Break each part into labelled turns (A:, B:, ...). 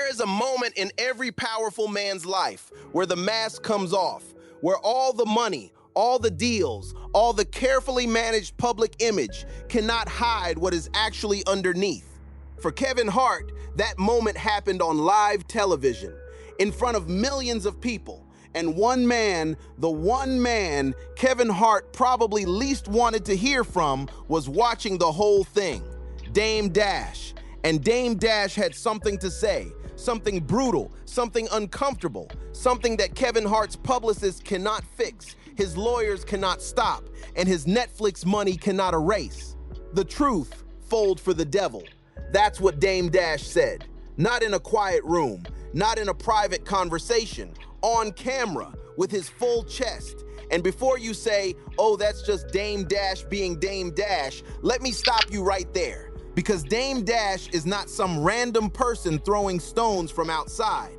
A: There is a moment in every powerful man's life where the mask comes off, where all the money, all the deals, all the carefully managed public image cannot hide what is actually underneath. For Kevin Hart, that moment happened on live television, in front of millions of people. And one man, the one man Kevin Hart probably least wanted to hear from, was watching the whole thing, Dame Dash. And Dame Dash had something to say, something brutal, something uncomfortable, something that Kevin Hart's publicist cannot fix, his lawyers cannot stop, and his Netflix money cannot erase. The truth, fold for the devil. That's what Dame Dash said. Not in a quiet room, not in a private conversation, on camera, with his full chest. And before you say, oh, that's just Dame Dash being Dame Dash, let me stop you right there. Because Dame Dash is not some random person throwing stones from outside.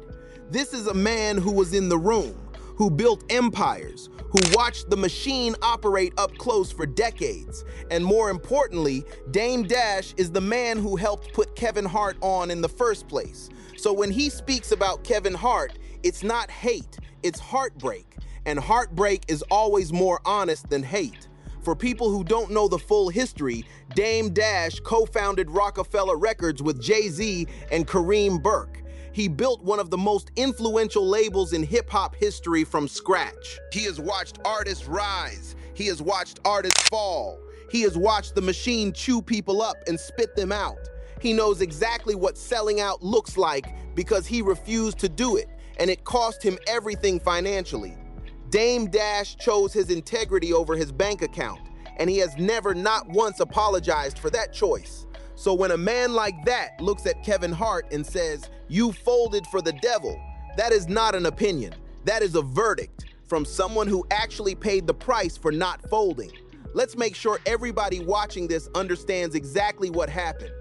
A: This is a man who was in the room, who built empires, who watched the machine operate up close for decades. And more importantly, Dame Dash is the man who helped put Kevin Hart on in the first place. So when he speaks about Kevin Hart, it's not hate, it's heartbreak. And heartbreak is always more honest than hate. For people who don't know the full history, Dame Dash co-founded Rockefeller Records with Jay-Z and Kareem Burke. He built one of the most influential labels in hip-hop history from scratch. He has watched artists rise. He has watched artists fall. He has watched the machine chew people up and spit them out. He knows exactly what selling out looks like because he refused to do it, and it cost him everything financially. Dame Dash chose his integrity over his bank account, and he has never not once apologized for that choice. So when a man like that looks at Kevin Hart and says, "You folded for the devil," that is not an opinion. That is a verdict from someone who actually paid the price for not folding. Let's make sure everybody watching this understands exactly what happened.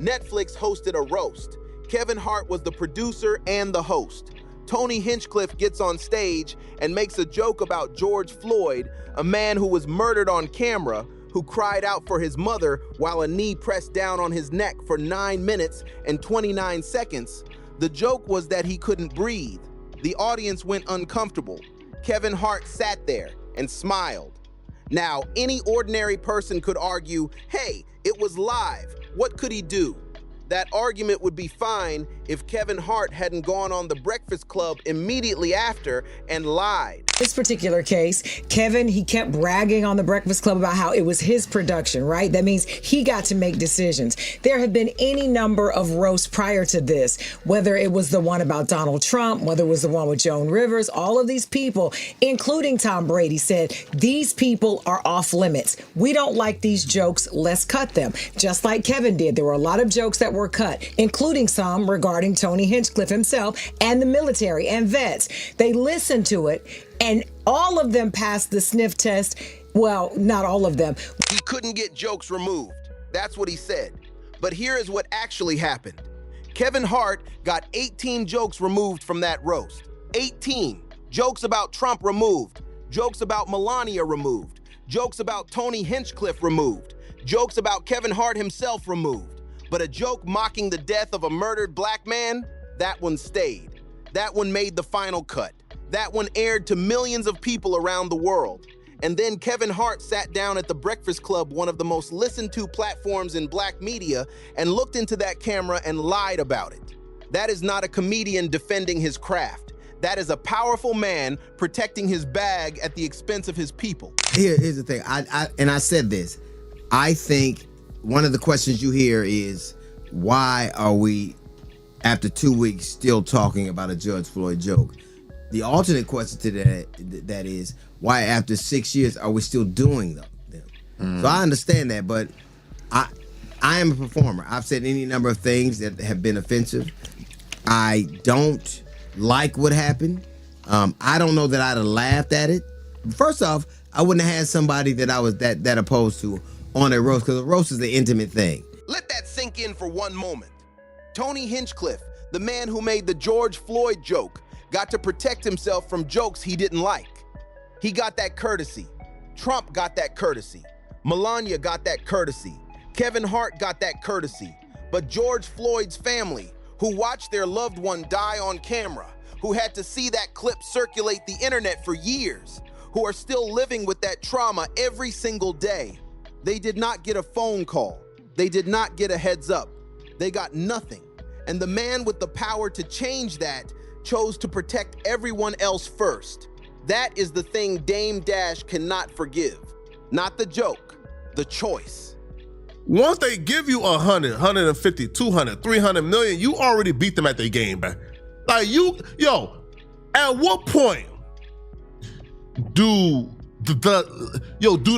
A: Netflix hosted a roast. Kevin Hart was the producer and the host. Tony Hinchcliffe gets on stage and makes a joke about George Floyd, a man who was murdered on camera, who cried out for his mother while a knee pressed down on his neck for 9 minutes and 29 seconds. The joke was that he couldn't breathe. The audience went uncomfortable. Kevin Hart sat there and smiled. Now, any ordinary person could argue, hey, it was live. What could he do? That argument would be fine if Kevin Hart hadn't gone on The Breakfast Club immediately after and lied.
B: This particular case, Kevin, he kept bragging on The Breakfast Club about how it was his production, right? That means he got to make decisions. There have been any number of roasts prior to this, whether it was the one about Donald Trump, whether it was the one with Joan Rivers, all of these people, including Tom Brady, said, these people are off limits. We don't like these jokes, let's cut them. Just like Kevin did. There were a lot of jokes that were cut, including some regarding Tony Hinchcliffe himself and the military and vets. They listened to it, and all of them passed the sniff test. Well, not all of them.
A: He couldn't get jokes removed. That's what he said. But here is what actually happened. Kevin Hart got 18 jokes removed from that roast. 18. Jokes about Trump removed. Jokes about Melania removed. Jokes about Tony Hinchcliffe removed. Jokes about Kevin Hart himself removed. But a joke mocking the death of a murdered black man, that one stayed. That one made the final cut. That one aired to millions of people around the world. And then Kevin Hart sat down at The Breakfast Club, one of the most listened to platforms in black media, and looked into that camera and lied about it. That is not a comedian defending his craft. That is a powerful man protecting his bag at the expense of his people.
C: Here's the thing, I said this. I think one of the questions you hear is, why are we, after 2 weeks, still talking about a George Floyd joke? The alternate question to that is, why after 6 years are we still doing them? So I understand that, but I am a performer. I've said any number of things that have been offensive. I don't like what happened. I don't know that I'd have laughed at it. First off, I wouldn't have had somebody that I was that opposed to on a roast, because a roast is an intimate thing.
A: Let that sink in for one moment. Tony Hinchcliffe, the man who made the George Floyd joke, got to protect himself from jokes he didn't like. He got that courtesy. Trump got that courtesy. Melania got that courtesy. Kevin Hart got that courtesy. But George Floyd's family, who watched their loved one die on camera, who had to see that clip circulate the internet for years, who are still living with that trauma every single day. They did not get a phone call. They did not get a heads up. They got nothing. And the man with the power to change that chose to protect everyone else first. That is the thing Dame Dash cannot forgive. Not the joke, the choice.
D: Once they give you 100, 150, 200, 300 million, you already beat them at their game, man. Like at what point do the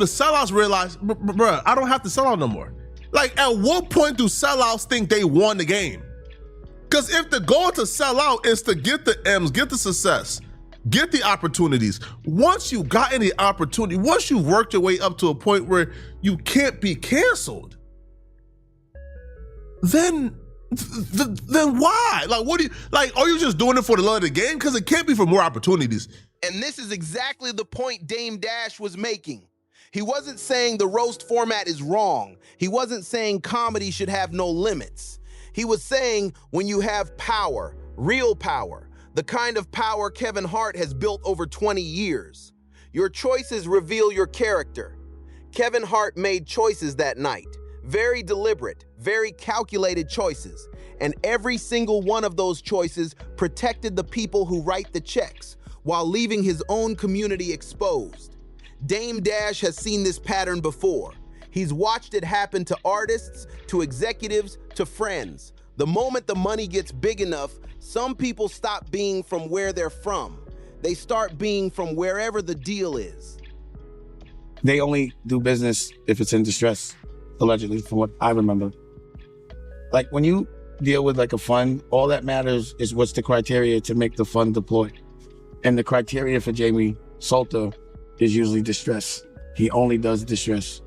D: sellouts realize, bruh, I don't have to sell out no more? Like, at what point do sellouts think they won the game? Because if the goal to sell out is to get the M's, get the success, get the opportunities, once you got any opportunity, once you've worked your way up to a point where you can't be canceled, then why? Like, are you just doing it for the love of the game? Because it can't be for more opportunities.
A: And this is exactly the point Dame Dash was making. He wasn't saying the roast format is wrong. He wasn't saying comedy should have no limits. He was saying when you have power, real power, the kind of power Kevin Hart has built over 20 years, your choices reveal your character. Kevin Hart made choices that night, very deliberate, very calculated choices, and every single one of those choices protected the people who write the checks while leaving his own community exposed. Dame Dash has seen this pattern before. He's watched it happen to artists, to executives, to friends. The moment the money gets big enough, some people stop being from where they're from. They start being from wherever the deal is.
E: They only do business if it's in distress, allegedly, from what I remember. Like, when you deal with like a fund, all that matters is what's the criteria to make the fund deploy. And the criteria for Jamie Salter is usually distress. He only does distress.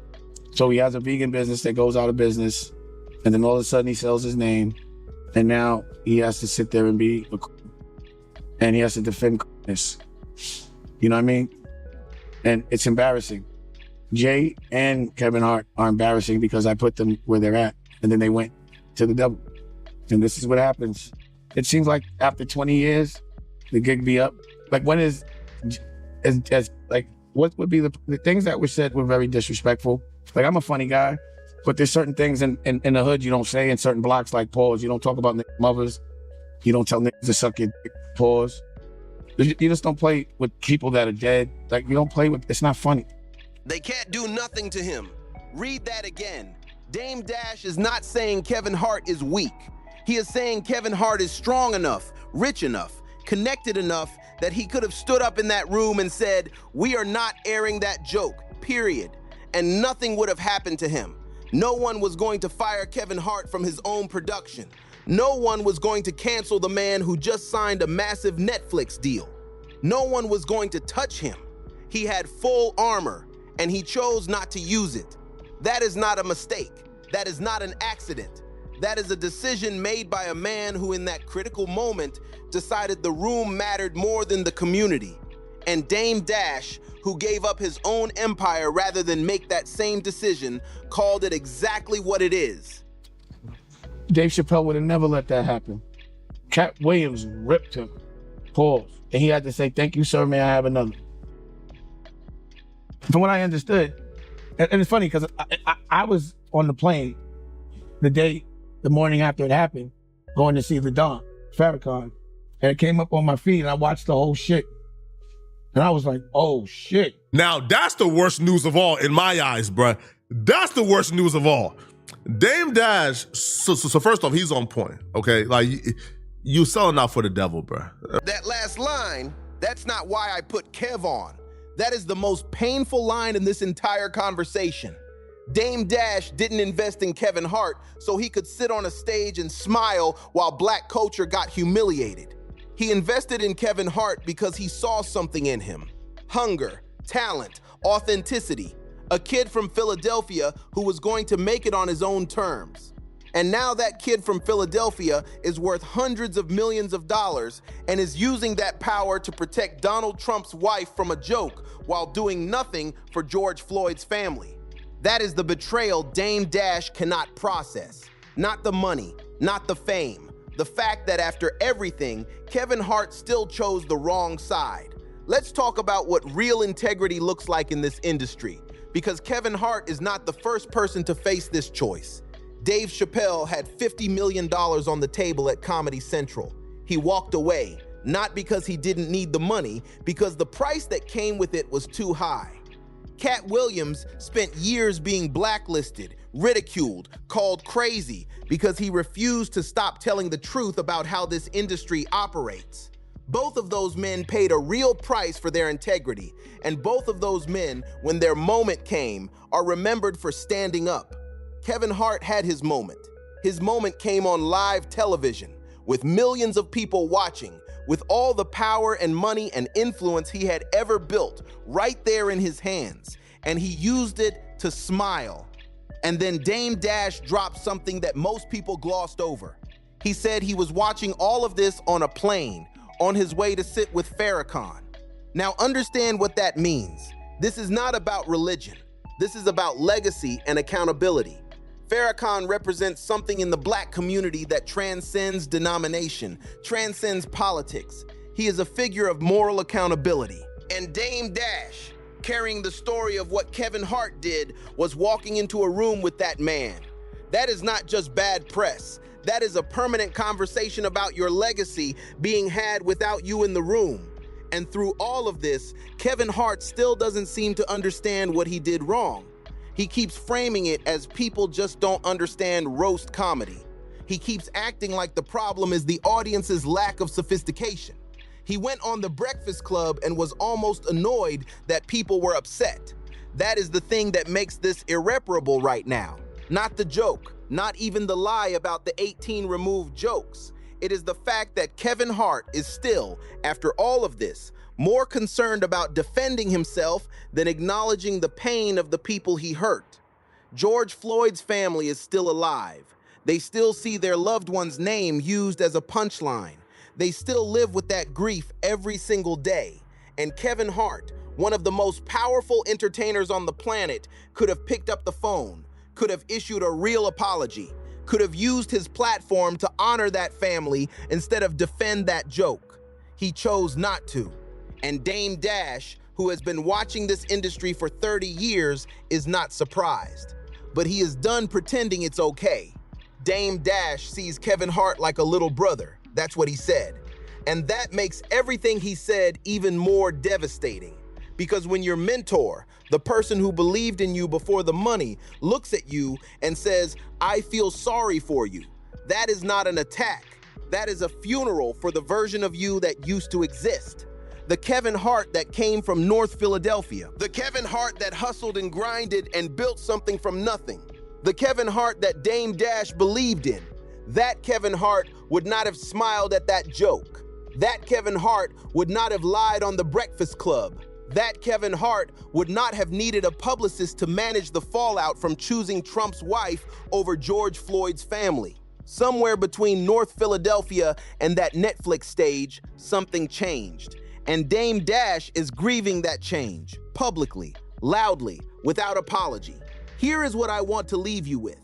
E: So he has a vegan business that goes out of business, and then all of a sudden he sells his name, and now he has to sit there and he has to defend this. You know what I mean? And it's embarrassing. Jay and Kevin Hart are embarrassing because I put them where they're at, and then they went to the devil. And this is what happens. It seems like after 20 years, the gig be up. Like, when is, what would be the things that were said were very disrespectful. Like, I'm a funny guy, but there's certain things in the hood you don't say in certain blocks, like pause. You don't talk about mothers. You don't tell niggas to suck your dick, pause. You just don't play with people that are dead. Like, you don't play with, it's not funny.
A: They can't do nothing to him. Read that again. Dame Dash is not saying Kevin Hart is weak. He is saying Kevin Hart is strong enough, rich enough, connected enough that he could have stood up in that room and said, "We are not airing that joke, period." And nothing would have happened to him. No one was going to fire Kevin Hart from his own production. No one was going to cancel the man who just signed a massive Netflix deal. No one was going to touch him. He had full armor, and he chose not to use it. That is not a mistake. That is not an accident. That is a decision made by a man who in that critical moment decided the room mattered more than the community. And Dame Dash, who gave up his own empire rather than make that same decision, called it exactly what it is.
E: Dave Chappelle would have never let that happen. Katt Williams ripped him, pause. And he had to say, "Thank you, sir, may I have another?" From what I understood, and it's funny because I was on the plane the morning after it happened, going to see the Don, Farrakhan. And it came up on my feed and I watched the whole shit. And I was like, oh shit.
D: Now, that's the worst news of all in my eyes, bruh. That's the worst news of all. Dame Dash, so first off, he's on point, okay? Like, you selling out for the devil, bruh.
A: That last line, that's not why I put Kev on. That is the most painful line in this entire conversation. Dame Dash didn't invest in Kevin Hart so he could sit on a stage and smile while black culture got humiliated. He invested in Kevin Hart because he saw something in him. Hunger, talent, authenticity. A kid from Philadelphia who was going to make it on his own terms. And now that kid from Philadelphia is worth hundreds of millions of dollars and is using that power to protect Donald Trump's wife from a joke while doing nothing for George Floyd's family. That is the betrayal Dame Dash cannot process. Not the money, not the fame, The fact that after everything, Kevin Hart still chose the wrong side. Let's talk about what real integrity looks like in this industry, because Kevin Hart is not the first person to face this choice. Dave Chappelle had $50 million on the table at Comedy Central. He walked away, not because he didn't need the money, because the price that came with it was too high. Katt Williams spent years being blacklisted, ridiculed, called crazy, because he refused to stop telling the truth about how this industry operates. Both of those men paid a real price for their integrity, and both of those men, when their moment came, are remembered for standing up. Kevin Hart had his moment. His moment came on live television, with millions of people watching, with all the power and money and influence he had ever built right there in his hands, and he used it to smile. And then Dame Dash dropped something that most people glossed over. He said he was watching all of this on a plane, on his way to sit with Farrakhan. Now understand what that means. This is not about religion. This is about legacy and accountability. Farrakhan represents something in the Black community that transcends denomination, transcends politics. He is a figure of moral accountability. And Dame Dash, carrying the story of what Kevin Hart did, was walking into a room with that man. That is not just bad press. That is a permanent conversation about your legacy being had without you in the room. And through all of this, Kevin Hart still doesn't seem to understand what he did wrong. He keeps framing it as people just don't understand roast comedy. He keeps acting like the problem is the audience's lack of sophistication. He went on The Breakfast Club and was almost annoyed that people were upset. That is the thing that makes this irreparable right now. Not the joke, not even the lie about the 18 removed jokes. It is the fact that Kevin Hart is still, after all of this, more concerned about defending himself than acknowledging the pain of the people he hurt. George Floyd's family is still alive. They still see their loved one's name used as a punchline. They still live with that grief every single day. And Kevin Hart, one of the most powerful entertainers on the planet, could have picked up the phone, could have issued a real apology, could have used his platform to honor that family instead of defend that joke. He chose not to. And Dame Dash, who has been watching this industry for 30 years, is not surprised. But he is done pretending it's okay. Dame Dash sees Kevin Hart like a little brother. That's what he said. And that makes everything he said even more devastating. Because when your mentor, the person who believed in you before the money, looks at you and says, "I feel sorry for you," that is not an attack. That is a funeral for the version of you that used to exist. The Kevin Hart that came from North Philadelphia. The Kevin Hart that hustled and grinded and built something from nothing. The Kevin Hart that Dame Dash believed in. That Kevin Hart would not have smiled at that joke. That Kevin Hart would not have lied on The Breakfast Club. That Kevin Hart would not have needed a publicist to manage the fallout from choosing Trump's wife over George Floyd's family. Somewhere between North Philadelphia and that Netflix stage, something changed. And Dame Dash is grieving that change, publicly, loudly, without apology. Here is what I want to leave you with.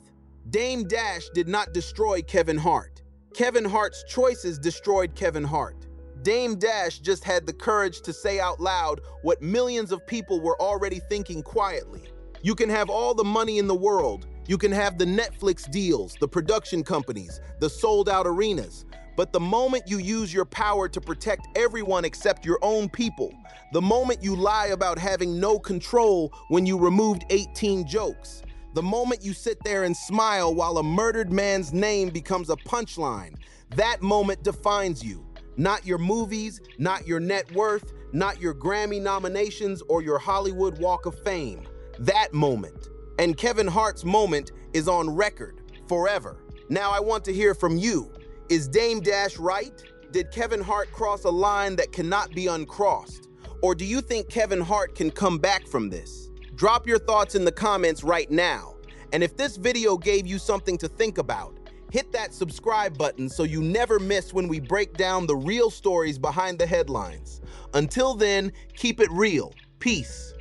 A: Dame Dash did not destroy Kevin Hart. Kevin Hart's choices destroyed Kevin Hart. Dame Dash just had the courage to say out loud what millions of people were already thinking quietly. You can have all the money in the world. You can have the Netflix deals, the production companies, the sold-out arenas. But the moment you use your power to protect everyone except your own people, the moment you lie about having no control when you removed 18 jokes, the moment you sit there and smile while a murdered man's name becomes a punchline, that moment defines you. Not your movies, not your net worth, not your Grammy nominations or your Hollywood Walk of Fame. That moment. And Kevin Hart's moment is on record, forever. Now I want to hear from you. Is Dame Dash right? Did Kevin Hart cross a line that cannot be uncrossed? Or do you think Kevin Hart can come back from this? Drop your thoughts in the comments right now. And if this video gave you something to think about, hit that subscribe button so you never miss when we break down the real stories behind the headlines. Until then, keep it real. Peace.